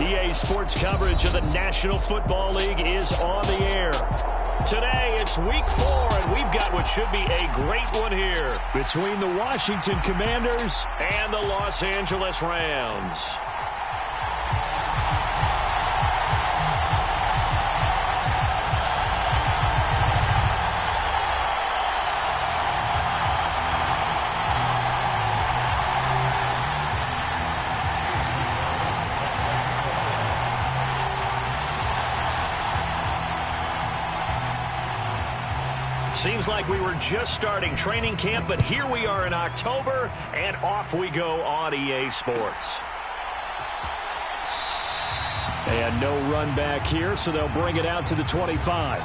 EA Sports coverage of the National Football League is on the air. Today, it's Week 4, and we've got what should be a great one here between the Washington Commanders and the Los Angeles Rams. Seems like we were just starting training camp, but here we are in October, and off we go on EA Sports. And no run back here, so they'll bring it out to the 25.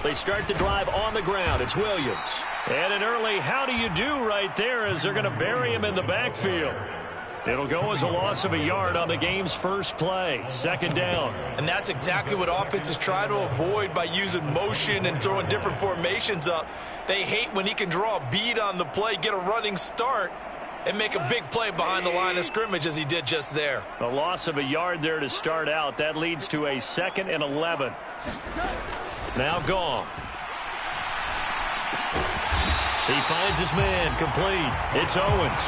They start the drive on the ground. It's Williams. And an early how do you do right there as they're going to bury him in the backfield. It'll go as a loss of a yard on the game's first play. Second down. And that's exactly what offenses try to avoid by using motion and throwing different formations up. They hate when he can draw a bead on the play, get a running start, and make a big play behind the line of scrimmage as he did just there. A loss of a yard there to start out. That leads to a 2nd and 11. Now Goff. He finds his man complete. It's Owens.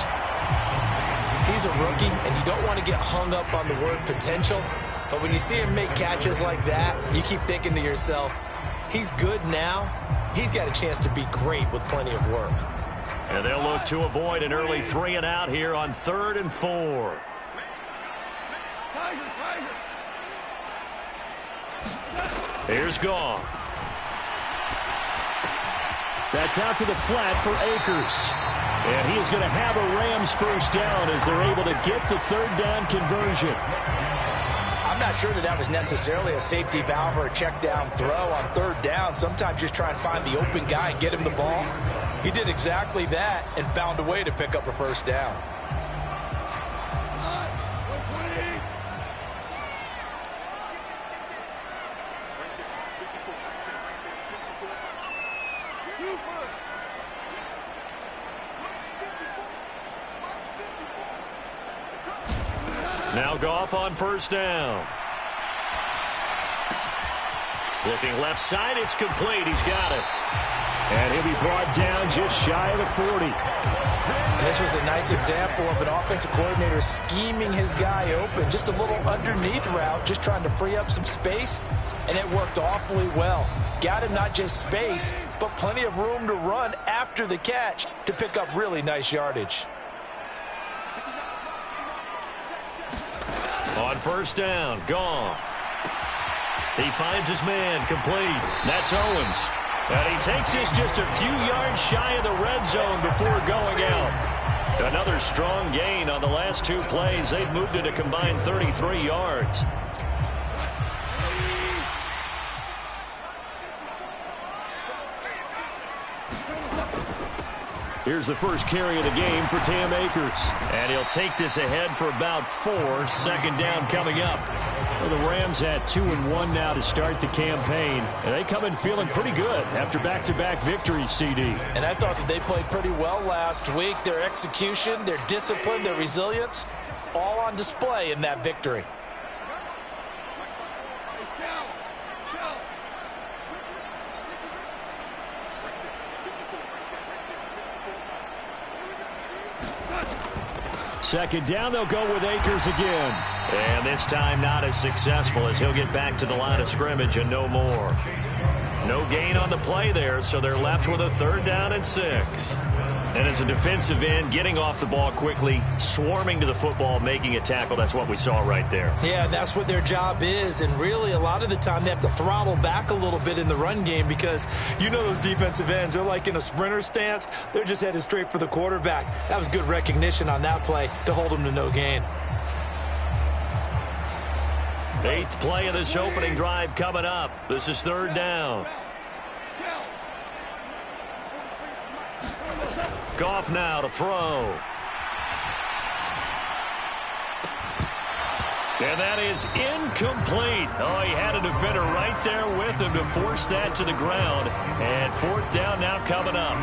He's a rookie, and you don't want to get hung up on the word potential. But when you see him make catches like that, you keep thinking to yourself, he's good now. He's got a chance to be great with plenty of work. And they'll look to avoid an early 3 and out here on 3rd and 4. Here's Goff. That's out to the flat for Akers. And he is going to have a Rams first down as they're able to get the 3rd down conversion. I'm not sure that was necessarily a safety valve or a check down throw on 3rd down. Sometimes just try and find the open guy and get him the ball. He did exactly that and found a way to pick up a first down. Now Goff on first down. Looking left side, it's complete. He's got it. And he'll be brought down just shy of the 40. And this was a nice example of an offensive coordinator scheming his guy open. Just a little underneath route, just trying to free up some space. And it worked awfully well. Got him not just space, but plenty of room to run after the catch to pick up really nice yardage. On first down, Goff. He finds his man complete. That's Owens. And he takes this just a few yards shy of the red zone before going out. Another strong gain on the last 2 plays. They've moved it a combined 33 yards. Here's the first carry of the game for Cam Akers. And he'll take this ahead for about 4. Second down coming up. Well, the Rams had 2-1 now to start the campaign. And they come in feeling pretty good after back-to-back victories, CD. And I thought that they played pretty well last week. Their execution, their discipline, their resilience, all on display in that victory. Second down, they'll go with Akers again. And this time not as successful as he'll get back to the line of scrimmage and no more. No gain on the play there, so they're left with a 3rd down and 6. And as a defensive end, getting off the ball quickly, swarming to the football, making a tackle, that's what we saw right there. Yeah, that's what their job is. And really, a lot of the time, they have to throttle back a little bit in the run game because you know those defensive ends, they're like in a sprinter stance. They're just headed straight for the quarterback. That was good recognition on that play to hold them to no gain. 8th play of this opening drive coming up. This is 3rd down. Goff now to throw. And that is incomplete. Oh, he had a defender right there with him to force that to the ground. And 4th down now coming up.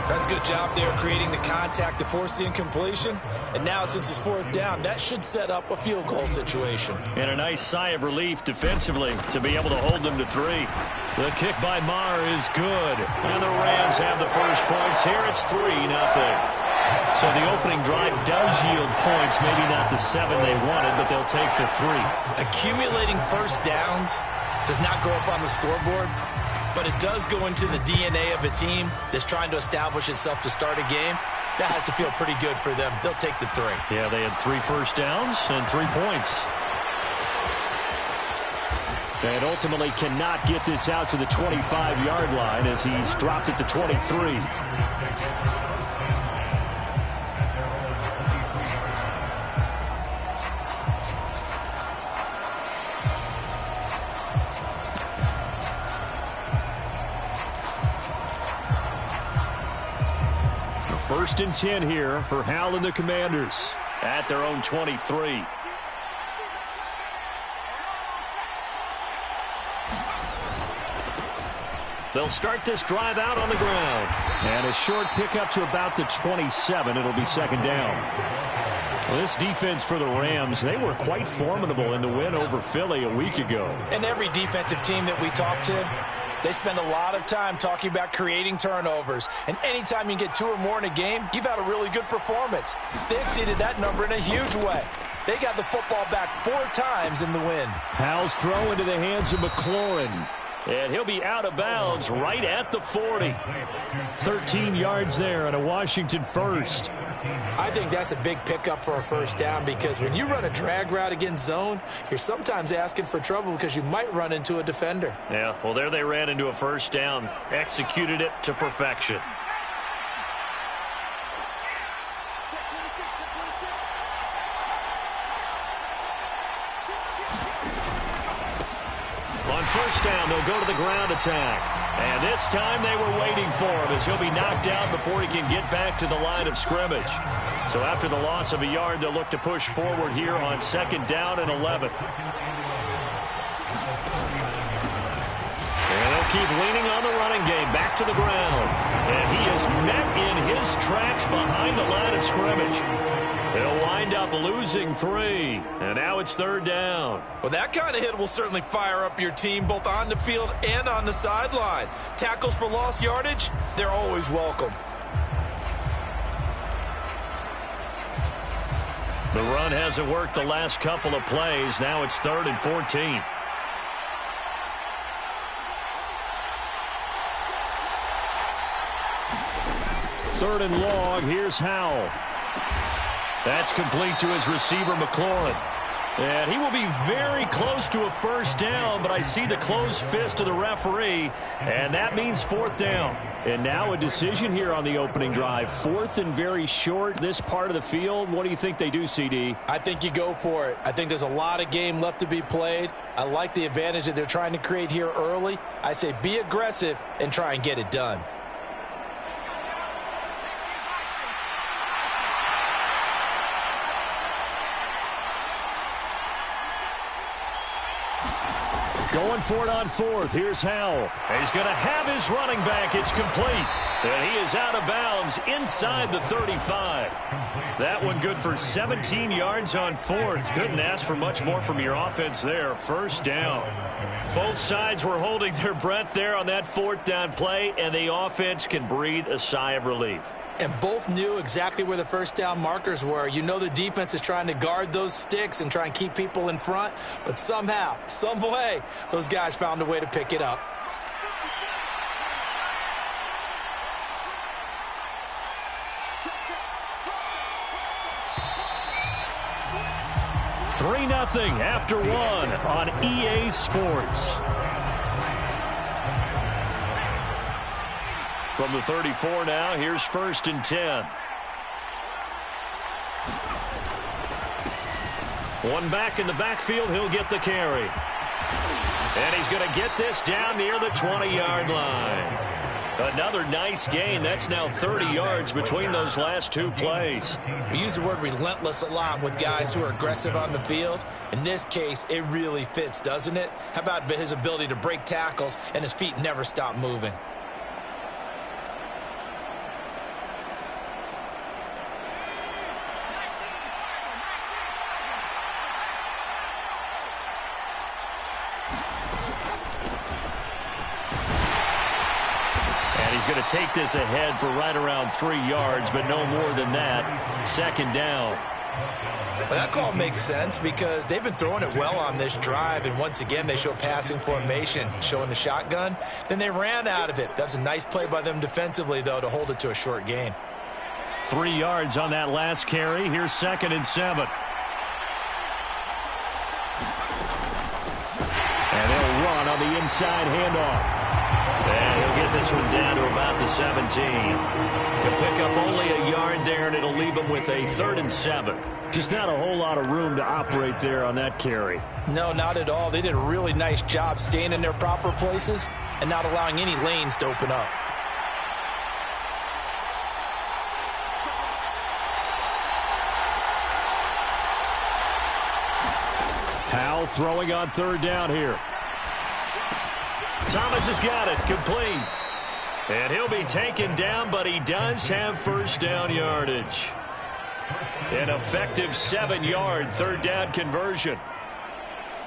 That's a good job there creating the contact to force the incompletion. And now since it's 4th down, that should set up a field goal situation. And a nice sigh of relief defensively to be able to hold them to 3. The kick by Maher is good. And the Rams have the first points here. It's 3-0. So the opening drive does yield points, maybe not the 7 they wanted, but they'll take the 3. Accumulating first downs does not go up on the scoreboard, but it does go into the DNA of a team that's trying to establish itself to start a game. That has to feel pretty good for them. They'll take the 3. Yeah, they had 3 first downs and 3 points. And ultimately cannot get this out to the 25-yard line as he's dropped it to 23. First and 10 here for Hal and the Commanders at their own 23. They'll start this drive out on the ground. And a short pickup to about the 27. It'll be 2nd down. Well, this defense for the Rams, they were quite formidable in the win over Philly a week ago. And every defensive team that we talk to, they spend a lot of time talking about creating turnovers. And anytime you get 2 or more in a game, you've had a really good performance. They exceeded that number in a huge way. They got the football back 4 times in the win. Hal's throw into the hands of McLaurin. And he'll be out of bounds right at the 40. 13 yards there and a Washington first. I think that's a big pickup for a first down because when you run a drag route against zone, you're sometimes asking for trouble because you might run into a defender. Yeah, well, there they ran into a first down. Executed it to perfection. On first down, they'll go to the ground attack. And this time they were waiting for him as he'll be knocked down before he can get back to the line of scrimmage. So after the loss of a yard, they'll look to push forward here on 2nd down and 11. And they'll keep leaning on the running game back to the ground. And he is met in his tracks behind the line of scrimmage. They'll wind up losing 3, and now it's 3rd down. Well, that kind of hit will certainly fire up your team both on the field and on the sideline. Tackles for lost yardage, they're always welcome. The run hasn't worked the last couple of plays. Now it's 3rd and 14. Third and long. Here's Howell. That's complete to his receiver, McLaurin. And he will be very close to a first down, but I see the closed fist of the referee, and that means 4th down. And now a decision here on the opening drive. 4th and very short, this part of the field. What do you think they do, CD? I think you go for it. I think there's a lot of game left to be played. I like the advantage that they're trying to create here early. I say be aggressive and try and get it done. Going for it on 4th. Here's Howell. He's going to have his running back. It's complete. And he is out of bounds inside the 35. That one good for 17 yards on 4th. Couldn't ask for much more from your offense there. First down. Both sides were holding their breath there on that 4th down play, and the offense can breathe a sigh of relief. And both knew exactly where the first down markers were. You know the defense is trying to guard those sticks and try and keep people in front. But somehow, some way, those guys found a way to pick it up. 3-0 after one on EA Sports. From the 34 now, here's 1st and 10. One back in the backfield, he'll get the carry. And he's going to get this down near the 20-yard line. Another nice gain. That's now 30 yards between those last two plays. We use the word relentless a lot with guys who are aggressive on the field. In this case, it really fits, doesn't it? How about his ability to break tackles and his feet never stop moving? He's going to take this ahead for right around 3 yards, but no more than that. 2nd down. Well, that call makes sense because they've been throwing it well on this drive, and once again they show passing formation, showing the shotgun. Then they ran out of it. That's a nice play by them defensively, though, to hold it to a short gain. 3 yards on that last carry. Here's 2nd and 7. And they'll run on the inside handoff. And he'll get this one down to about the 17. He'll pick up only a yard there, and it'll leave him with a 3rd and 7. Just not a whole lot of room to operate there on that carry. No, not at all. They did a really nice job staying in their proper places and not allowing any lanes to open up. Powell throwing on 3rd down here. Thomas has got it, complete. And he'll be taken down, but he does have 1st down yardage. An effective 7-yard 3rd down conversion.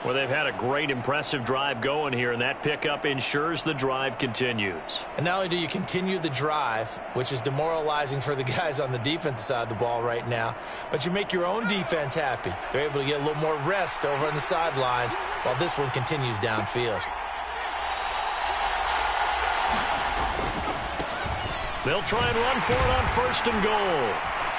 Well, they've had a great, impressive drive going here, and that pickup ensures the drive continues. And not only do you continue the drive, which is demoralizing for the guys on the defensive side of the ball right now, but you make your own defense happy. They're able to get a little more rest over on the sidelines while this one continues downfield. They'll try and run for it on 1st and goal.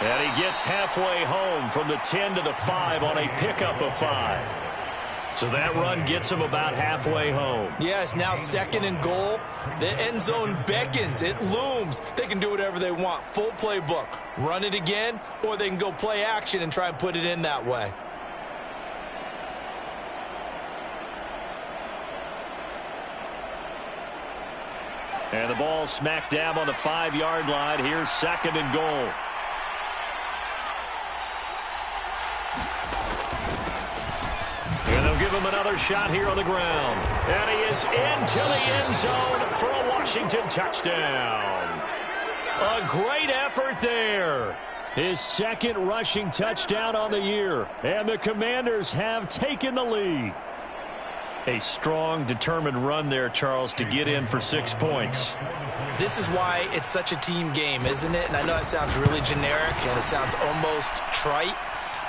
And he gets halfway home from the 10 to the 5 on a pickup of 5. So that run gets him about halfway home. Yeah, it's now 2nd and goal. The end zone beckons. It looms. They can do whatever they want. Full playbook. Run it again, or they can go play action and try and put it in that way. And the ball smack dab on the 5-yard line. Here's 2nd and goal. And they'll give him another shot here on the ground. And he is into the end zone for a Washington touchdown. A great effort there. His 2nd rushing touchdown on the year. And the Commanders have taken the lead. A strong, determined run there, Charles, to get in for 6 points. This is why it's such a team game, isn't it? And I know it sounds really generic and it sounds almost trite,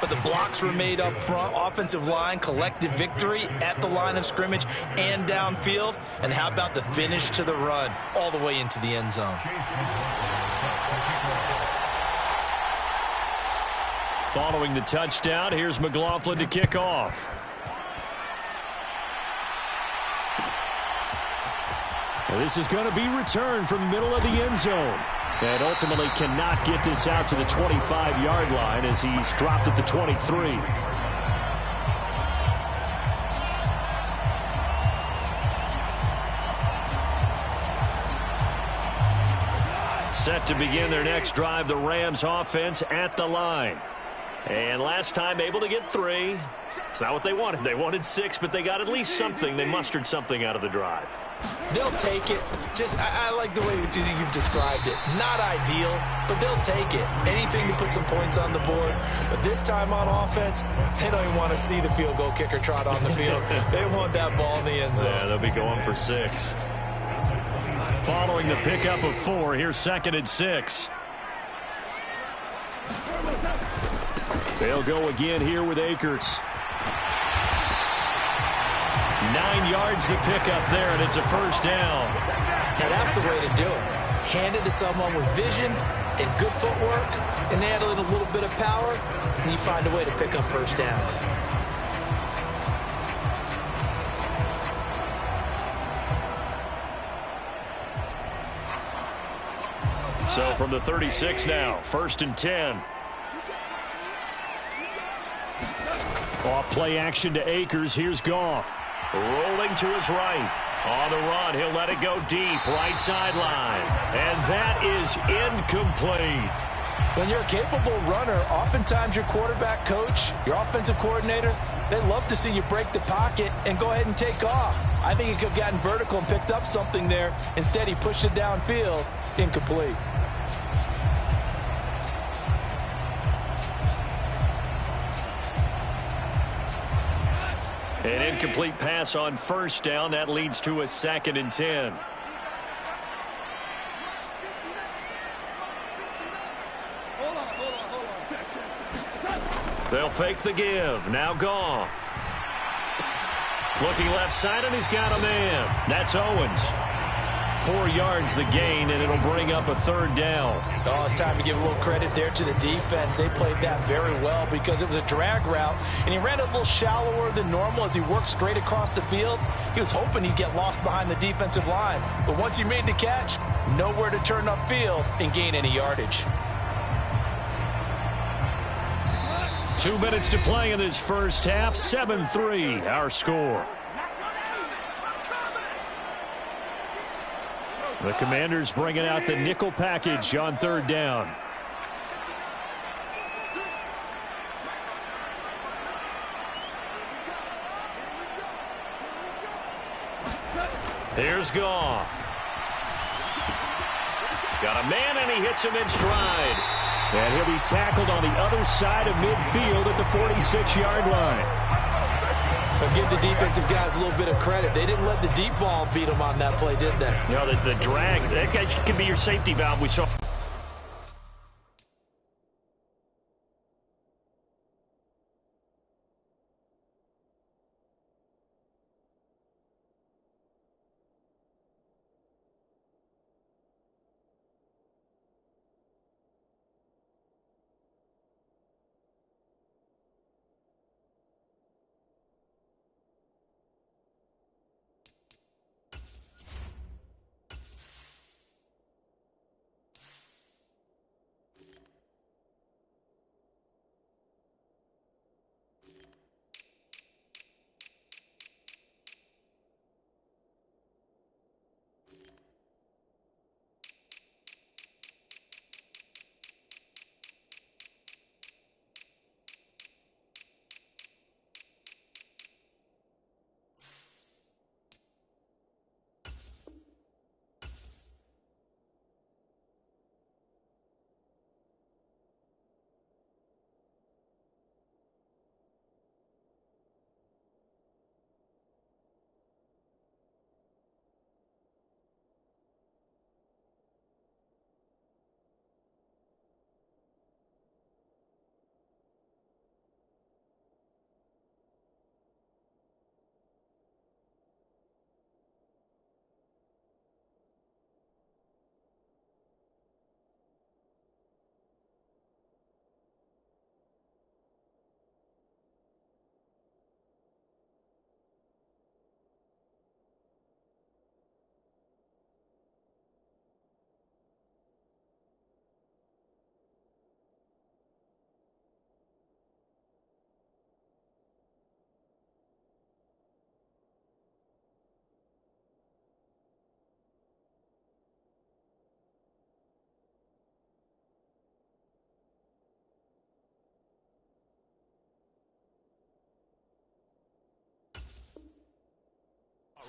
but the blocks were made up front, offensive line, collective victory at the line of scrimmage and downfield. And how about the finish to the run all the way into the end zone? Following the touchdown, here's McLaughlin to kick off. This is going to be returned from the middle of the end zone. And ultimately cannot get this out to the 25-yard line as he's dropped at the 23. Set to begin their next drive, the Rams offense at the line. And last time able to get 3. It's not what they wanted. They wanted 6, but they got at least something. They mustered something out of the drive. They'll take it. I like the way you've described it. Not ideal, but they'll take it. Anything to put some points on the board. But this time on offense, they don't even want to see the field goal kicker trot on the field. They want that ball in the end zone. Yeah, they'll be going for 6. Following the pickup of 4, here's 2nd and 6. They'll go again here with Akers. 9 yards to pick up there, and it's a 1st down. Now that's the way to do it. Hand it to someone with vision and good footwork, and add a little bit of power, and you find a way to pick up 1st downs. So from the 36 now, 1st and 10. Off play action to Akers. Here's Goff. Rolling to his right. On the run, he'll let it go deep. Right sideline. And that is incomplete. When you're a capable runner, oftentimes your quarterback coach, your offensive coordinator, they love to see you break the pocket and go ahead and take off. I think he could have gotten vertical and picked up something there. Instead, he pushed it downfield. Incomplete. An incomplete pass on 1st down. That leads to a 2nd and 10. They'll fake the give. Now Goff. Looking left side, and he's got a man. That's Owens. 4 yards the gain, and it'll bring up a 3rd down. Oh, it's time to give a little credit there to the defense. They played that very well because it was a drag route, and he ran a little shallower than normal as he worked straight across the field. He was hoping he'd get lost behind the defensive line, but once he made the catch, nowhere to turn upfield and gain any yardage. 2 minutes to play in this first half. 7-3, our score. The Commanders bringing out the nickel package on 3rd down. Here's Goff. Got a man, and he hits him in stride. And he'll be tackled on the other side of midfield at the 46-yard line. But give the defensive guys a little bit of credit. They didn't let the deep ball beat them on that play, did they? You know, the drag, that guy can be your safety valve. We saw.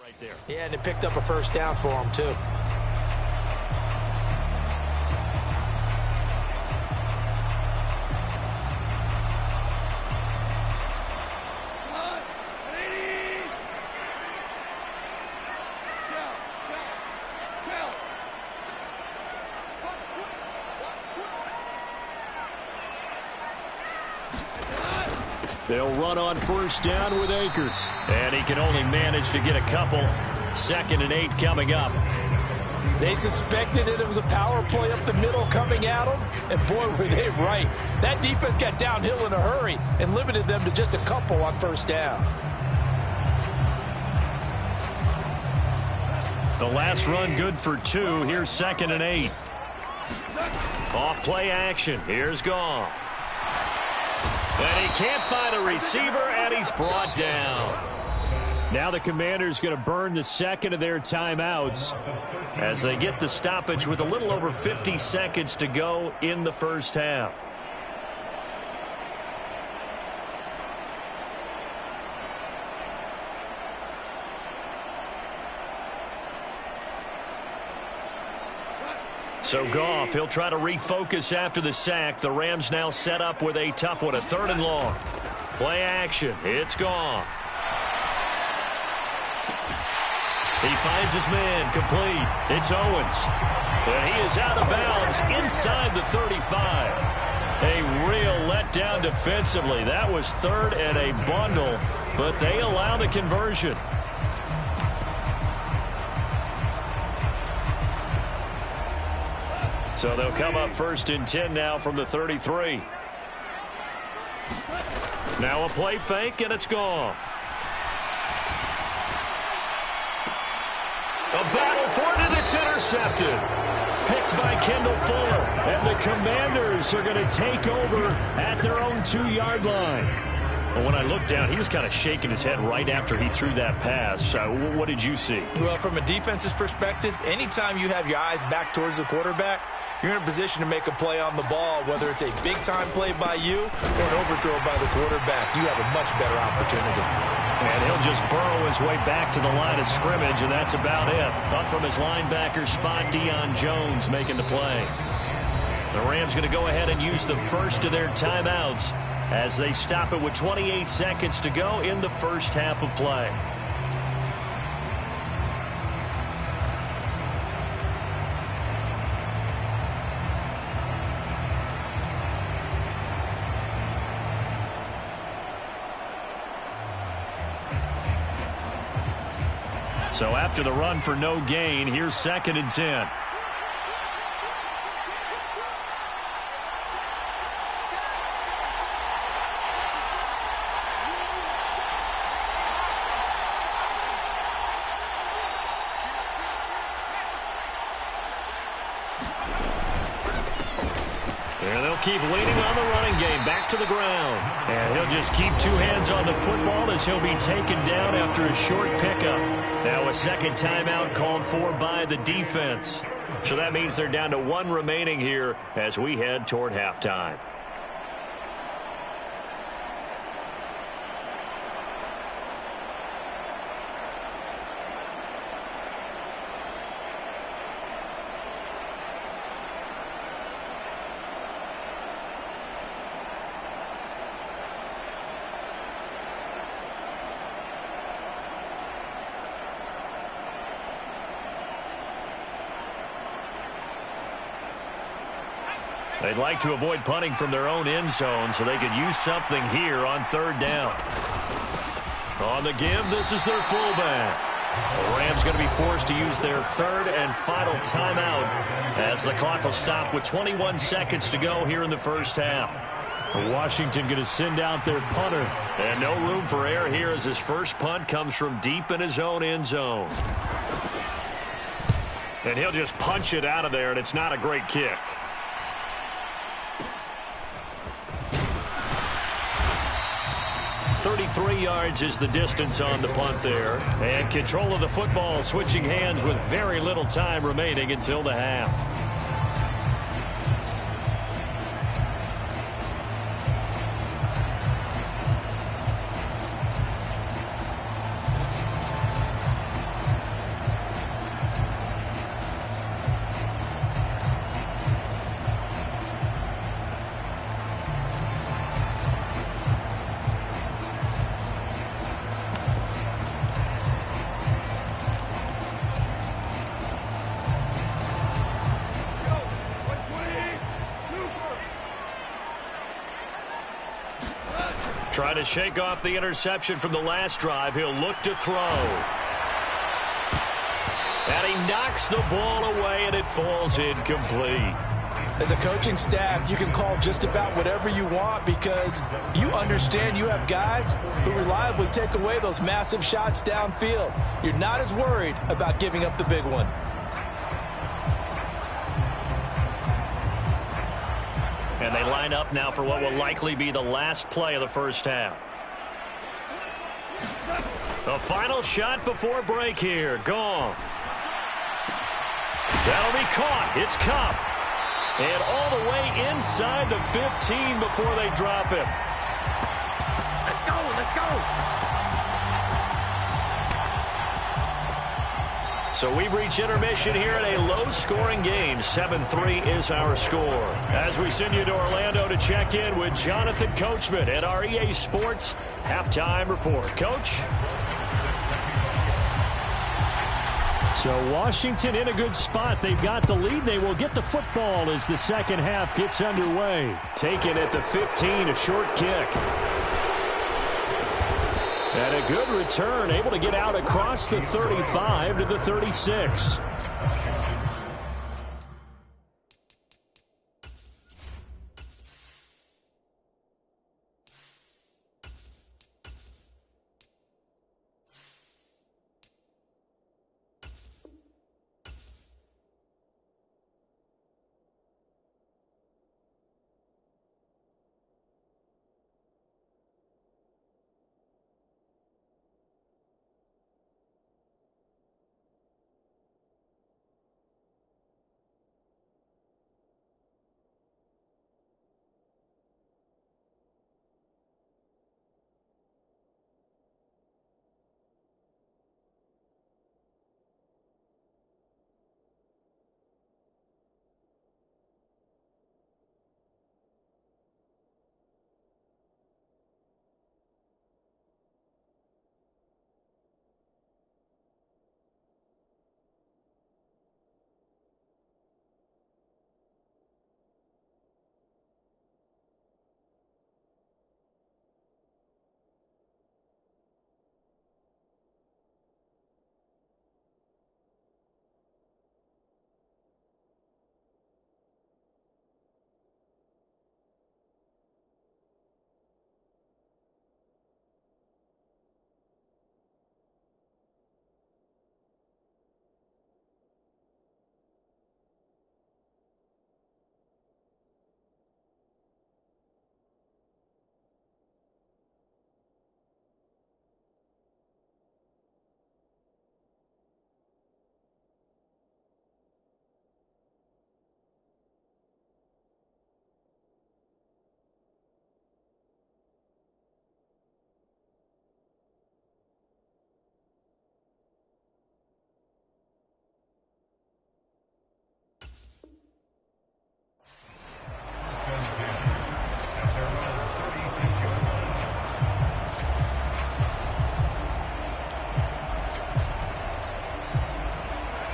Right there. Yeah, and it picked up a 1st down for him, too. They'll run on 1st down with Akers. And he can only manage to get a couple. 2nd and 8 coming up. They suspected it was a power play up the middle coming at them, and boy, were they right. That defense got downhill in a hurry and limited them to just a couple on 1st down. The last run good for 2. Here's 2nd and 8. Off play action. Here's Goff. And he can't find a receiver, and he's brought down. Now the Commanders going to burn the second of their timeouts as they get the stoppage with a little over 50 seconds to go in the first half. So Goff, he'll try to refocus after the sack. The Rams now set up with a tough one, a 3rd and long. Play action. It's Goff. He finds his man complete. It's Owens. And he is out of bounds inside the 35. A real letdown defensively. That was 3rd and a bundle, but they allow the conversion. So they'll come up 1st and 10 now from the 33. Now a play fake, and it's Goff. A battle for it, and it's intercepted. Picked by Kendall Fuller. And the Commanders are going to take over at their own 2-yard line. Well, when I looked down, he was kind of shaking his head right after he threw that pass. What did you see? Well, from a defense's perspective, anytime you have your eyes back towards the quarterback, you're in a position to make a play on the ball, whether it's a big-time play by you or an overthrow by the quarterback. You have a much better opportunity. And he'll just burrow his way back to the line of scrimmage, and that's about it. Up from his linebacker spot, Deion Jones making the play. The Rams going to go ahead and use the first of their timeouts as they stop it with 28 seconds to go in the first half of play. So after the run for no gain, here's 2nd and 10. And they'll keep leaning on the running game back to the ground. And he'll just keep 2 hands on the football as he'll be taken down after a short pickup. Now a second timeout called for by the defense. So that means they're down to 1 remaining here as we head toward halftime. They'd like to avoid punting from their own end zone so they could use something here on 3rd down. On the give, this is their fullback. The Rams going to be forced to use their 3rd and final timeout as the clock will stop with 21 seconds to go here in the first half. Washington going to send out their punter. And no room for error here as his first punt comes from deep in his own end zone. And he'll just punch it out of there, and it's not a great kick. 33 yards is the distance on the punt there. And control of the football switching hands with very little time remaining until the half. Trying to shake off the interception from the last drive. He'll look to throw. And he knocks the ball away, and it falls incomplete. As a coaching staff, you can call just about whatever you want because you understand you have guys who reliably take away those massive shots downfield. You're not as worried about giving up the big one. And they line up now for what will likely be the last play of the first half. The final shot before break here. Goff. That'll be caught. It's Kupp. And all the way inside the 15 before they drop him. Let's go, let's go. So we've reached intermission here in a low-scoring game. 7-3 is our score. As we send you to Orlando to check in with Jonathan Coachman at our EA Sports Halftime Report. Coach? So Washington in a good spot. They've got the lead. They will get the football as the second half gets underway. Taken at the 15, a short kick. And a good return, able to get out across the 35 to the 36.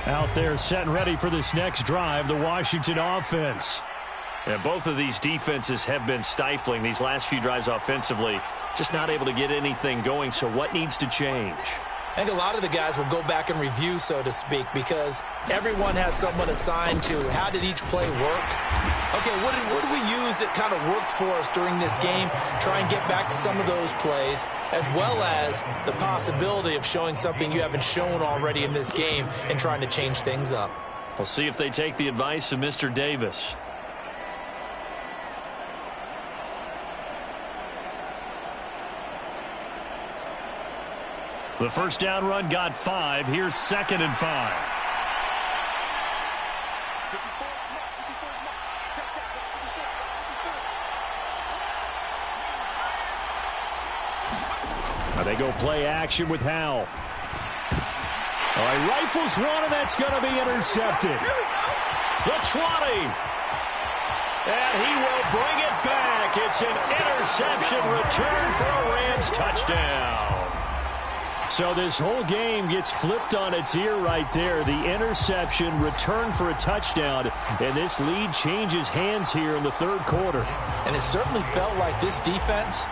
Out there set and ready for this next drive, the Washington offense. And both of these defenses have been stifling these last few drives offensively. Just not able to get anything going, so what needs to change? I think a lot of the guys will go back and review, so to speak, because everyone has someone assigned to how did each play work. Okay, what did we use that kind of worked for us during this game? Try and get back to some of those plays, as well as the possibility of showing something you haven't shown already in this game and trying to change things up. We'll see if they take the advice of Mr. Davis. The first down run got 5. Here's 2nd and 5. Now they go play action with Howell. All right, rifles one, and that's going to be intercepted. The 20. And he will bring it back. It's an interception return for a Rams touchdown. So this whole game gets flipped on its ear right there. The interception, return for a touchdown, and this lead changes hands here in the third quarter. And it certainly felt like this defense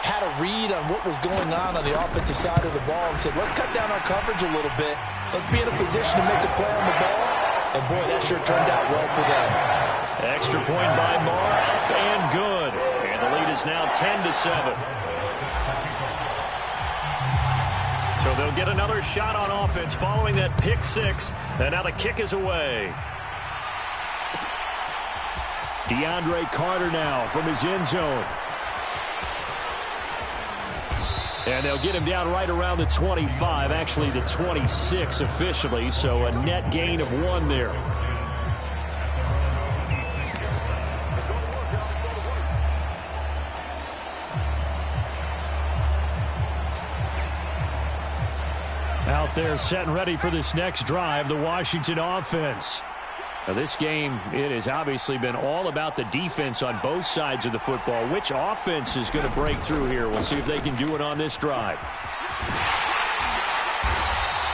had a read on what was going on the offensive side of the ball and said, let's cut down our coverage a little bit. Let's be in a position to make a play on the ball. And, boy, that sure turned out well for them. Extra point by Marr, up and good. And the lead is now 10-7. So they'll get another shot on offense following that pick six. And now the kick is away. DeAndre Carter now from his end zone. And they'll get him down right around the 25, actually the 26 officially, so a net gain of 1 there. Out there set and ready for this next drive, the Washington offense. Now this game, it has obviously been all about the defense on both sides of the football. Which offense is going to break through here? We'll see if they can do it on this drive.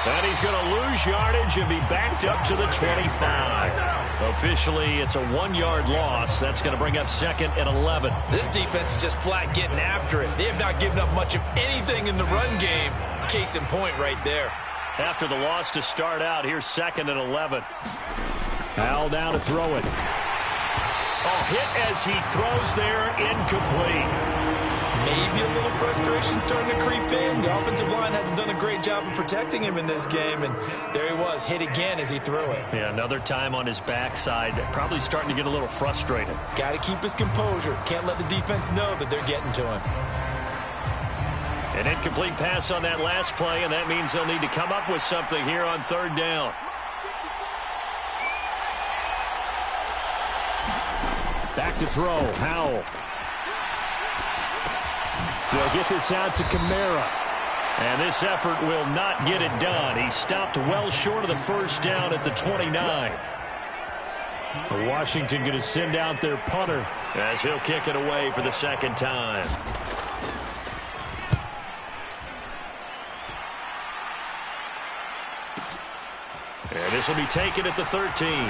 And he's going to lose yardage and be backed up to the 25. Officially, it's a 1-yard loss. That's going to bring up 2nd and 11. This defense is just flat getting after it. They have not given up much of anything in the run game. Case in point right there. After the loss to start out, here's 2nd and 11. Al down to throw it. Oh, hit as he throws there, incomplete. Maybe a little frustration starting to creep in. The offensive line hasn't done a great job of protecting him in this game, and there he was, hit again as he threw it. Yeah, another time on his backside, probably starting to get a little frustrated. Got to keep his composure. Can't let the defense know that they're getting to him. An incomplete pass on that last play, and that means they'll need to come up with something here on 3rd down. Back to throw, Howell. They'll get this out to Kamara. And this effort will not get it done. He stopped well short of the 1st down at the 29. Washington going to send out their punter as he'll kick it away for the 2nd time. And this will be taken at the 13.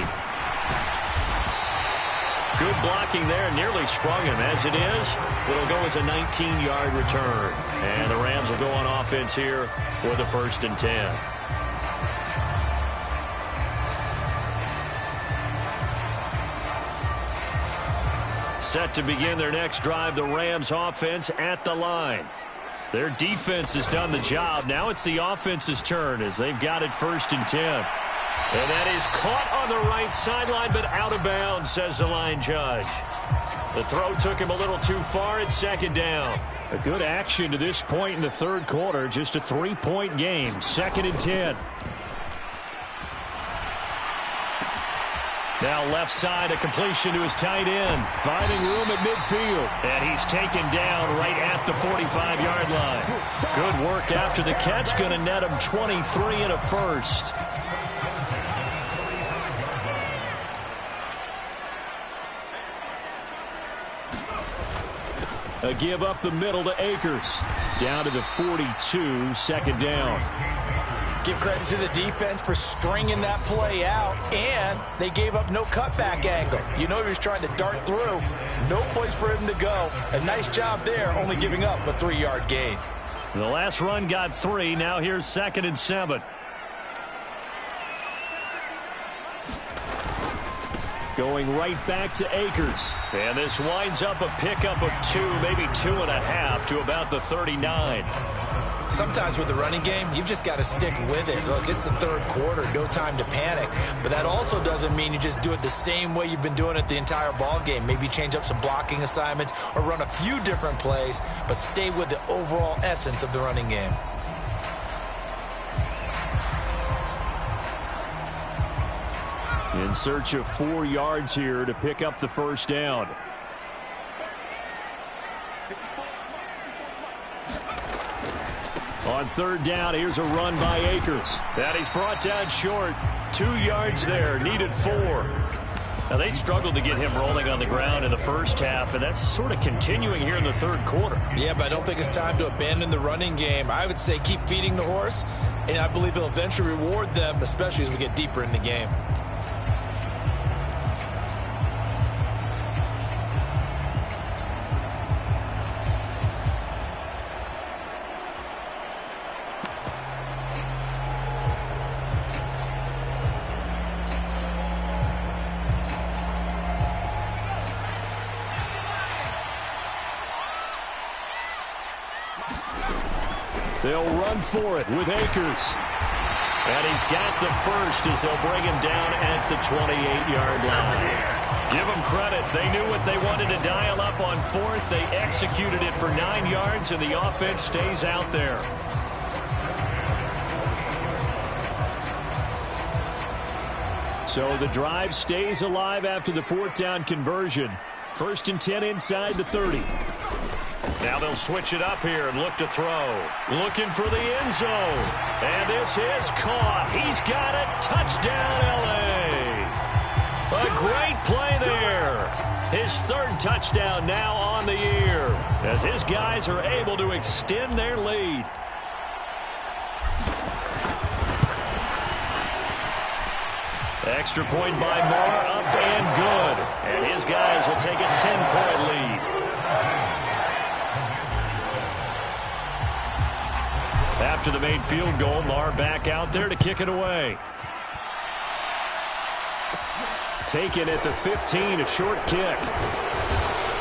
Good blocking there, nearly sprung him. As it is, it'll go as a 19-yard return. And the Rams will go on offense here for the 1st and 10. Set to begin their next drive, the Rams offense at the line. Their defense has done the job. Now it's the offense's turn as they've got it 1st and 10. And that is caught on the right sideline, but out of bounds, says the line judge. The throw took him a little too far at 2nd down. A good action to this point in the 3rd quarter. Just a 3-point game. 2nd and 10. Now left side, a completion to his tight end. Finding room at midfield. And he's taken down right at the 45-yard line. Good work after the catch. Going to net him 23 and a 1st. A give up the middle to Akers. Down to the 42, 2nd down. Give credit to the defense for stringing that play out, and they gave up no cutback angle. You know he was trying to dart through. No place for him to go. A nice job there, only giving up a 3-yard gain. The last run got 3. Now here's 2nd and 7. Going right back to Akers. And this winds up a pickup of 2, maybe 2.5 to about the 39. Sometimes with the running game, you've just got to stick with it. Look, it's the 3rd quarter, no time to panic. But that also doesn't mean you just do it the same way you've been doing it the entire ball game. Maybe change up some blocking assignments or run a few different plays, but stay with the overall essence of the running game. In search of 4 yards here to pick up the 1st down. On 3rd down, here's a run by Akers. That he's brought down short. 2 yards there, needed 4. Now, they struggled to get him rolling on the ground in the 1st half, and that's sort of continuing here in the 3rd quarter. Yeah, but I don't think it's time to abandon the running game. I would say keep feeding the horse, and I believe he'll eventually reward them, especially as we get deeper in the game. They'll run for it with Akers. And he's got the 1st as they'll bring him down at the 28-yard line. Give them credit. They knew what they wanted to dial up on fourth. They executed it for 9 yards, and the offense stays out there. So the drive stays alive after the fourth down conversion. 1st and 10 inside the 30. Now they'll switch it up here and look to throw. Looking for the end zone. And this is caught. He's got it. Touchdown, L.A. A great play there. His 3rd touchdown now on the year as his guys are able to extend their lead. Extra point by Moore, up and good. And his guys will take a 10-point lead. After the made field goal, Moore back out there to kick it away. Taken at the 15, a short kick.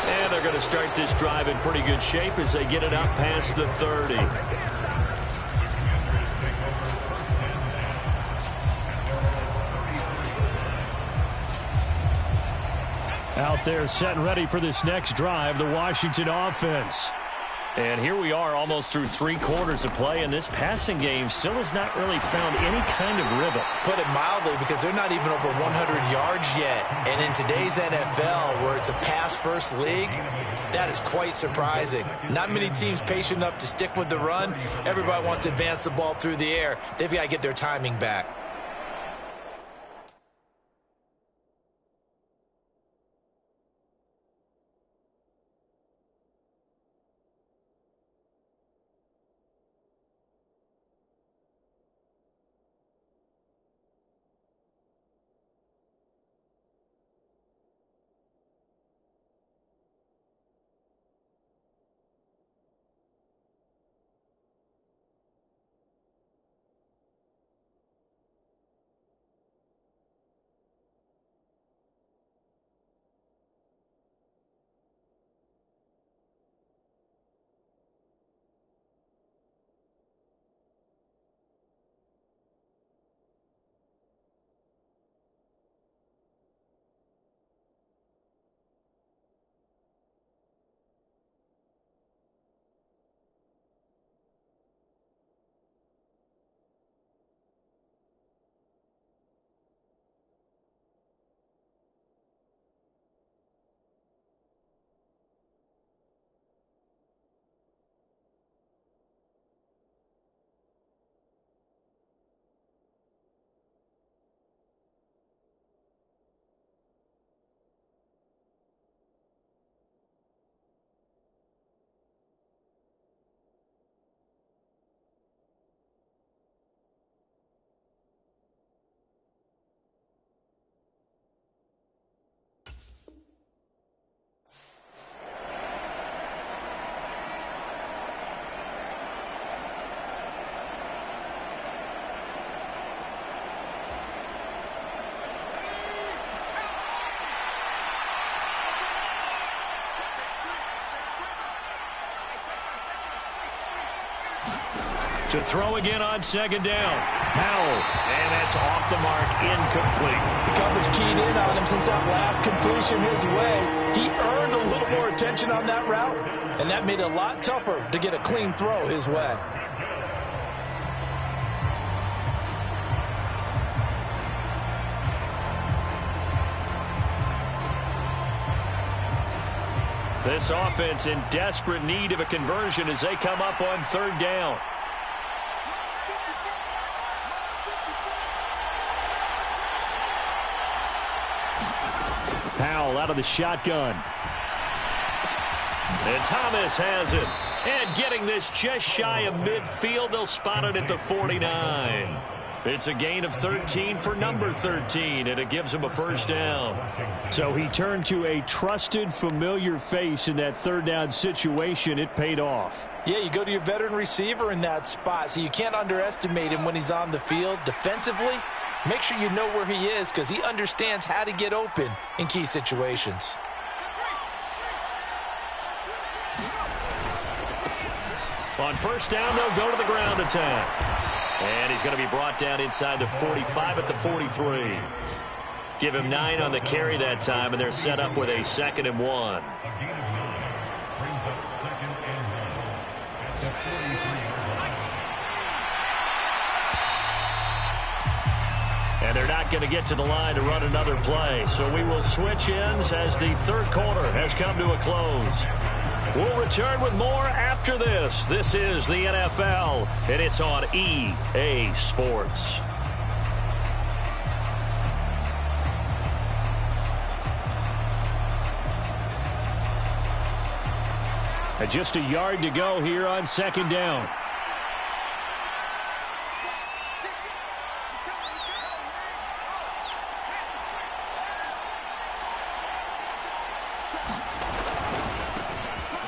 And they're going to start this drive in pretty good shape as they get it up past the 30. Out there set and ready for this next drive, the Washington offense. And here we are almost through 3 quarters of play, and this passing game still has not really found any kind of rhythm. Put it mildly, because they're not even over 100 yards yet. And in today's NFL, where it's a pass-first league, that is quite surprising. Not many teams patient enough to stick with the run. Everybody wants to advance the ball through the air. They've got to get their timing back. To throw again on 2nd down. Powell. And that's off the mark, incomplete. The coverage keyed in on him since that last completion his way. He earned a little more attention on that route, and that made it a lot tougher to get a clean throw his way. This offense in desperate need of a conversion as they come up on 3rd down. Powell out of the shotgun. And Thomas has it. And getting this just shy of midfield, they'll spot it at the 49. It's a gain of 13 for number 13, and it gives him a 1st down. So he turned to a trusted, familiar face in that 3rd down situation. It paid off. Yeah, you go to your veteran receiver in that spot, so you can't underestimate him when he's on the field. Defensively, make sure you know where he is because he understands how to get open in key situations. On 1st down, they'll go to the ground attack. And he's going to be brought down inside the 45 at the 43. Give him 9 on the carry that time, and they're set up with a 2nd and 1. And they're not going to get to the line to run another play. So we will switch ends as the third quarter has come to a close. We'll return with more after this. This is the NFL, and it's on EA Sports. And just a yard to go here on 2nd down.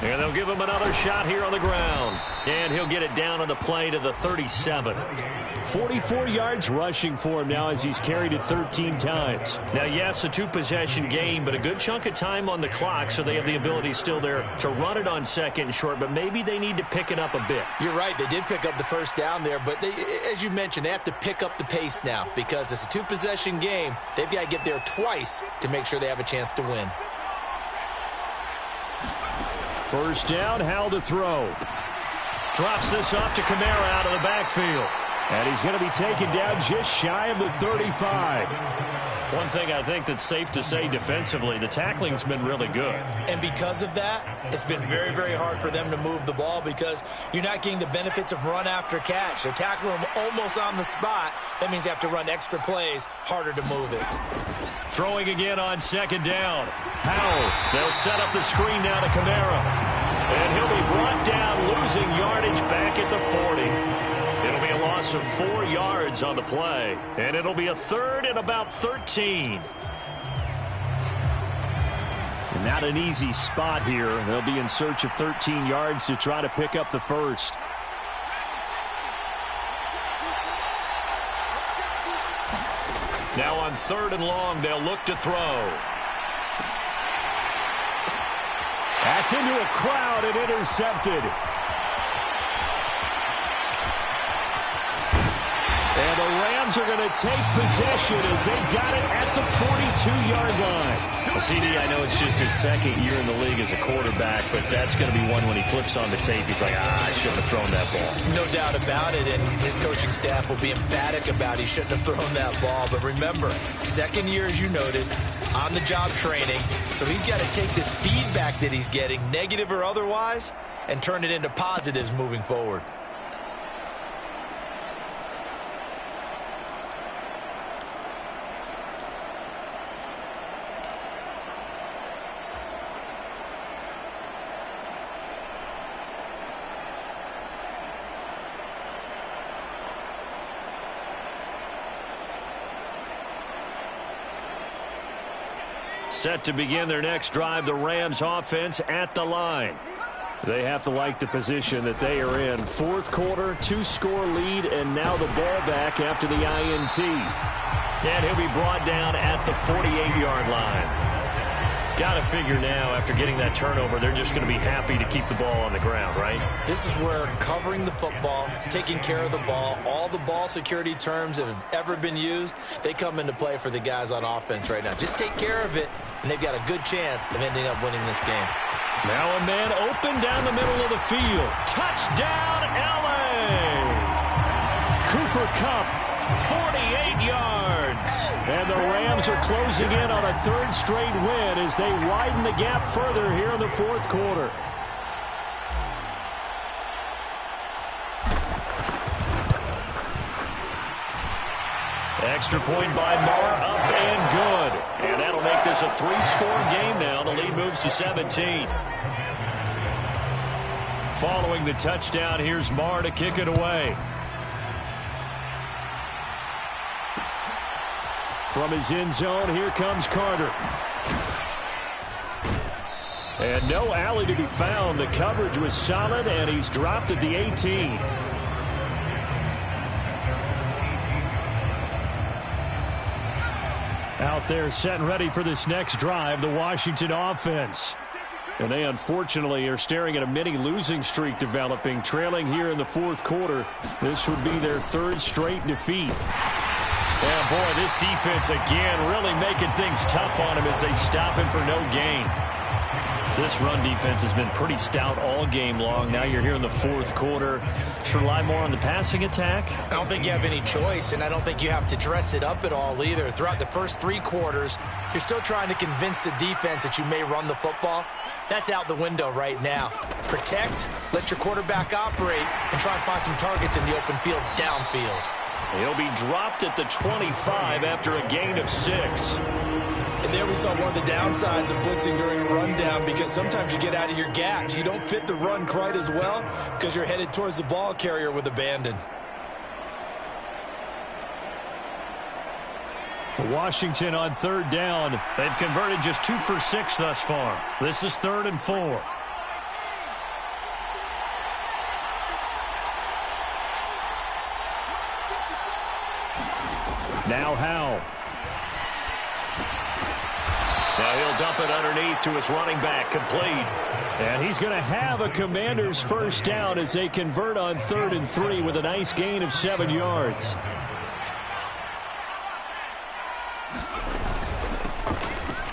And they'll give him another shot here on the ground. And he'll get it down on the play to the 37. 44 yards rushing for him now as he's carried it 13 times. Now, yes, a 2-possession game, but a good chunk of time on the clock, so they have the ability still there to run it on 2nd and short, but maybe they need to pick it up a bit. You're right. They did pick up the first down there, but they, as you mentioned, they have to pick up the pace now because it's a 2-possession game. They've got to get there twice to make sure they have a chance to win. First down, Howell to throw. Drops this off to Kamara out of the backfield. And he's going to be taken down just shy of the 35. One thing I think that's safe to say defensively, the tackling's been really good. And because of that, it's been very, very hard for them to move the ball because you're not getting the benefits of run after catch. They're tackling them almost on the spot. That means they have to run extra plays, harder to move it. Throwing again on 2nd down. Howell, they'll set up the screen now to Kamara. And he'll be brought down, losing yardage back at the 40. It'll be a loss of 4 yards on the play. And it'll be a 3rd and about 13. And not an easy spot here. They'll be in search of 13 yards to try to pick up the first. Now on 3rd and long, they'll look to throw. That's into a crowd and intercepted. And the Rams are going to take possession as they got it at the 42-yard line. Well, CD, I know it's just his 2nd year in the league as a quarterback, but that's going to be one when he flips on the tape. He's like, I shouldn't have thrown that ball. No doubt about it, and his coaching staff will be emphatic about he shouldn't have thrown that ball. But remember, 2nd year, as you noted, on-the-job training. So he's got to take this feedback that he's getting, negative or otherwise, and turn it into positives moving forward. Set to begin their next drive, the Rams offense at the line. They have to like the position that they are in. 4th quarter, 2-score lead, and now the ball back after the INT. And he'll be brought down at the 48-yard line. Got to figure now, after getting that turnover, they're just going to be happy to keep the ball on the ground, right? This is where covering the football, taking care of the ball, all the ball security terms that have ever been used, they come into play for the guys on offense right now. Just take care of it, and they've got a good chance of ending up winning this game. Now a man open down the middle of the field. Touchdown, L.A. Cooper Kupp, 48 yards. And the Rams are closing in on a 3rd straight win as they widen the gap further here in the 4th quarter. Extra point by Marr, up and good. And that'll make this a 3-score game now. The lead moves to 17. Following the touchdown, here's Marr to kick it away. From his end zone, here comes Carter. And no alley to be found. The coverage was solid, and he's dropped at the 18. Out there set and ready for this next drive, the Washington offense. And they unfortunately are staring at a mini losing streak developing, trailing here in the 4th quarter. This would be their 3rd straight defeat. Yeah, boy, this defense again really making things tough on him as they stop him for no gain. This run defense has been pretty stout all game long. Now you're here in the fourth quarter. Should rely more on the passing attack? I don't think you have any choice, and I don't think you have to dress it up at all either. Throughout the first 3 quarters, you're still trying to convince the defense that you may run the football. That's out the window right now. Protect, let your quarterback operate, and try and find some targets in the open field downfield. He'll be dropped at the 25 after a gain of 6. And there we saw one of the downsides of blitzing during a rundown, because sometimes you get out of your gaps. You don't fit the run quite as well because you're headed towards the ball carrier with abandon. Washington on third down. They've converted just 2 for 6 thus far. This is 3rd and 4. Now Howell. Now he'll dump it underneath to his running back, complete. And he's going to have a Commanders first down as they convert on 3rd and 3 with a nice gain of 7 yards.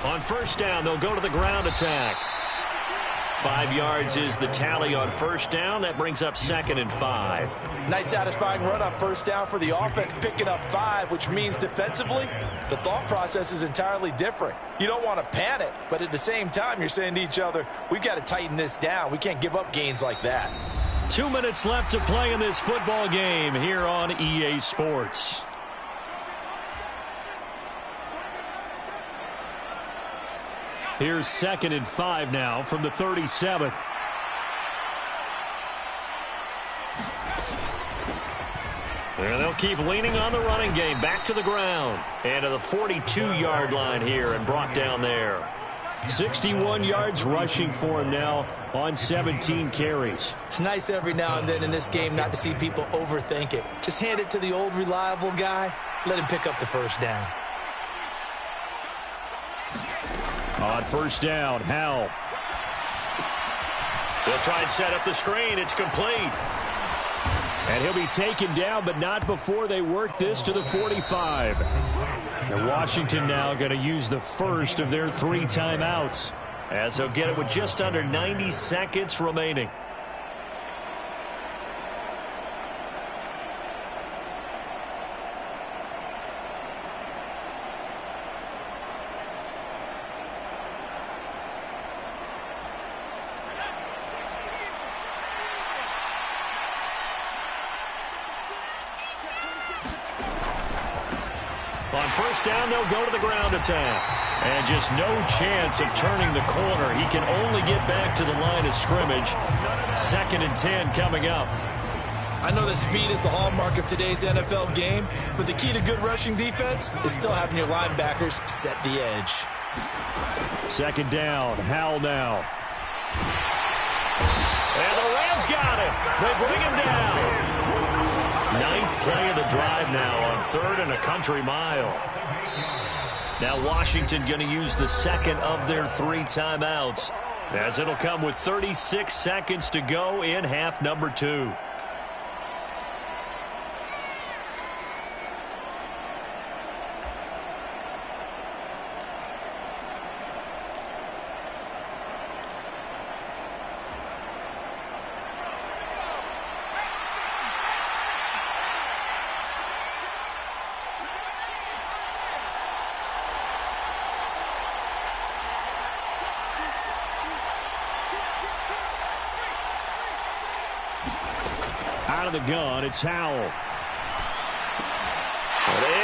On first down, they'll go to the ground attack. 5 yards is the tally on first down. That brings up 2nd and 5. Nice satisfying run on first down for the offense, picking up 5, which means defensively, the thought process is entirely different. You don't want to panic, but at the same time, you're saying to each other, we've got to tighten this down. We can't give up gains like that. 2 minutes left to play in this football game here on EA Sports. Here's 2nd and 5 now from the 37. And they'll keep leaning on the running game. Back to the ground. And to the 42-yard line here and brought down there. 61 yards rushing for him now on 17 carries. It's nice every now and then in this game not to see people overthink it. Just hand it to the old reliable guy. Let him pick up the first down. On first down, Howell. They'll try and set up the screen. It's complete. And he'll be taken down, but not before they work this to the 45. And Washington now going to use the first of their 3 timeouts, as they'll get it with just under 90 seconds remaining. On first down, they'll go to the ground attack. And just no chance of turning the corner. He can only get back to the line of scrimmage. 2nd and 10 coming up. I know that speed is the hallmark of today's NFL game, but the key to good rushing defense is still having your linebackers set the edge. 2nd down, Howell now. And the Rams got him. They bring him down. 9th play of the drive now on 3rd and a country mile. Now Washington going to use the second of their 3 timeouts, as it'll come with 36 seconds to go in half number 2. Out of the gun, it's Howell.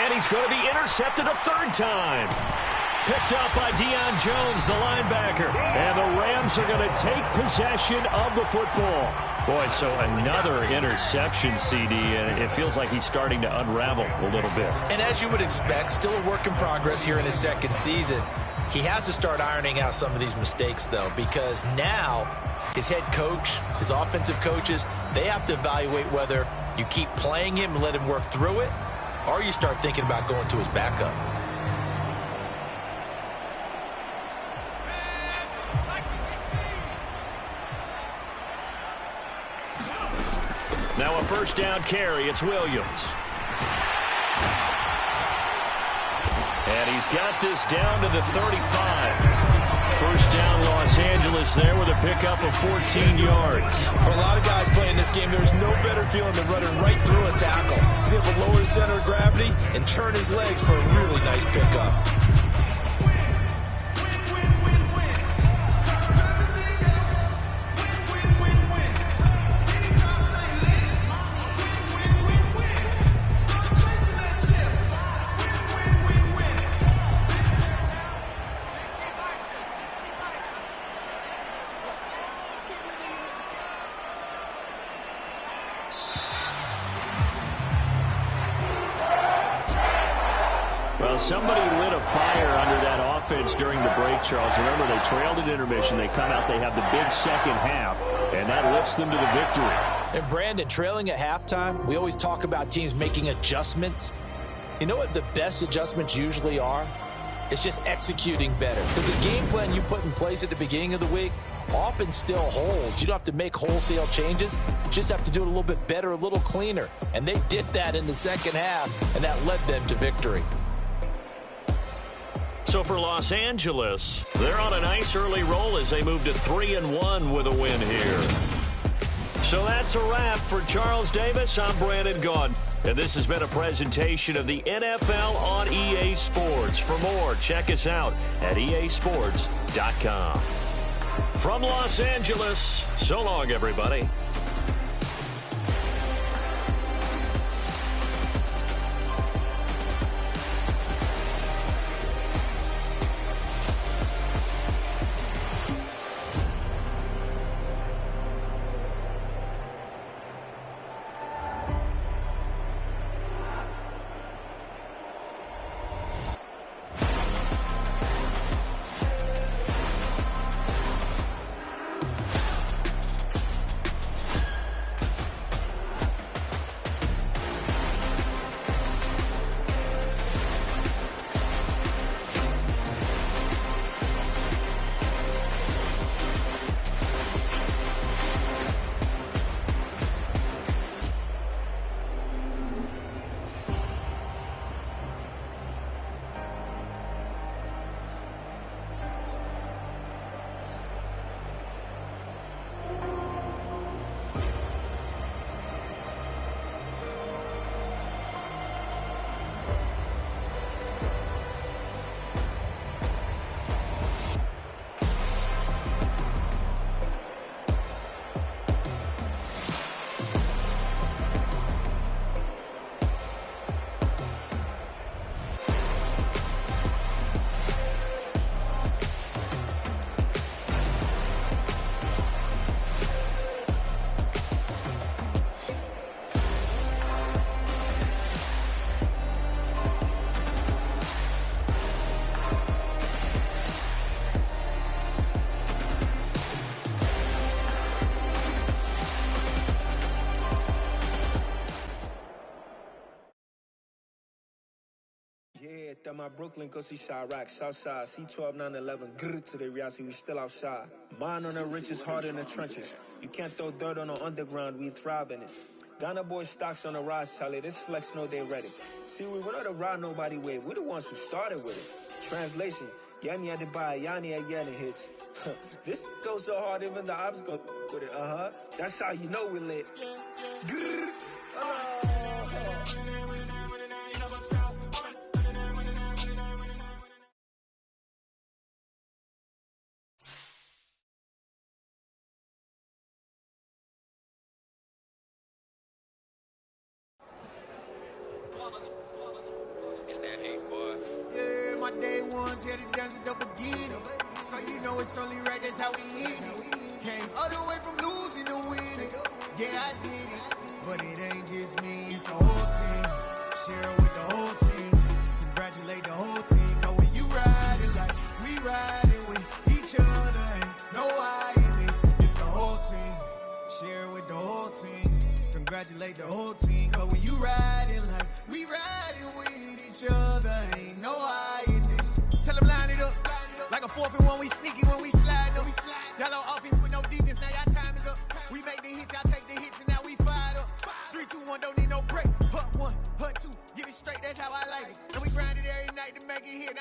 And he's going to be intercepted a 3rd time. Picked up by Deion Jones, the linebacker. And the Rams are going to take possession of the football. Boy, so another interception, CD, and it feels like he's starting to unravel a little bit. And as you would expect, still a work in progress here in his 2nd season. He has to start ironing out some of these mistakes, though, because now his head coach, his offensive coaches, they have to evaluate whether you keep playing him and let him work through it, or you start thinking about going to his backup. Now a first down carry. It's Williams. And he's got this down to the 35. First down, Los Angeles there with a pickup of 14 yards. For a lot of guys playing this game, there's no better feeling than running right through a tackle. He's able to lower his center of gravity and turn his legs for a really nice pickup. Well, somebody lit a fire under that offense during the break, Charles. Remember, they trailed at intermission. They come out, they have the big second half, and that lifts them to the victory. And Brandon, trailing at halftime, we always talk about teams making adjustments. You know what the best adjustments usually are? It's just executing better. Because the game plan you put in place at the beginning of the week often still holds. You don't have to make wholesale changes. You just have to do it a little bit better, a little cleaner. And they did that in the second half, and that led them to victory. So for Los Angeles, they're on a nice early roll as they move to 3-1 with a win here. So that's a wrap for Charles Davis. I'm Brandon Gaudin, and this has been a presentation of the NFL on EA Sports. For more, check us out at easports.com. From Los Angeles, so long, everybody. At my Brooklyn, go see Chirac, Southside, C12, 911, grr to the reality, we still outside. Mine on the richest, heart in the trenches. You can't throw dirt on the underground, we thrive in it. Ghana boys stocks on the rise, Charlie, this flex know they ready. See, we're not a ride nobody wave, we're the ones who started with it. Translation, Yanni had to buy, Yanni at Yanni hits. This goes so hard, even the ops go with it, That's how you know we lit. Grr, my day ones here to dance at the beginning. So you know it's only right, that's how we eat it. Came all the way from losing to winning. Yeah, I did it. But it ain't just me, it's the whole team. Share it with the whole team. Congratulate the whole team. Cause when you riding like we riding with each other, ain't no I in this. It's the whole team. Share it with the whole team. Congratulate the whole team. Cause when you riding like we riding with each other, ain't no I in this. Tell them line it up. Like a 4th and 1, we sneaky when we slide them. Yellow offense with no defense, now y'all time is up. We make the hits, y'all take the hits, and now we fired up. 3, 2, 1, don't need no break. Hut 1, hut 2, get it straight, that's how I like it. And we grind it every night to make it hit.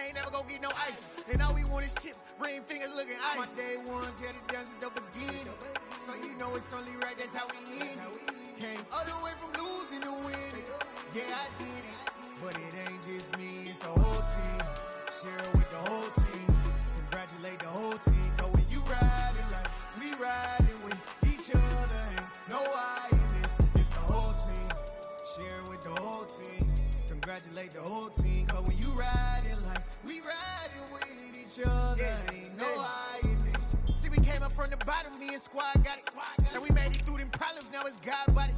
ain't never gonna get no ice. And all we want is chips, ring fingers looking ice. My day ones here to dance at the beginning. So you know it's only right, that's how we end it. Came all the way from losing to winning. Yeah, I did it. But it ain't just me, it's the whole team. Share it with the whole team. Congratulate the whole team. Cause when you riding like we riding with each other, ain't no I in this. It's the whole team. Share it with the whole team. Congratulate the whole team. Cause when you riding like we riding with each other, ain't no I in this. See, we came up from the bottom, me and squad got it. And we made it through them problems, now it's God body.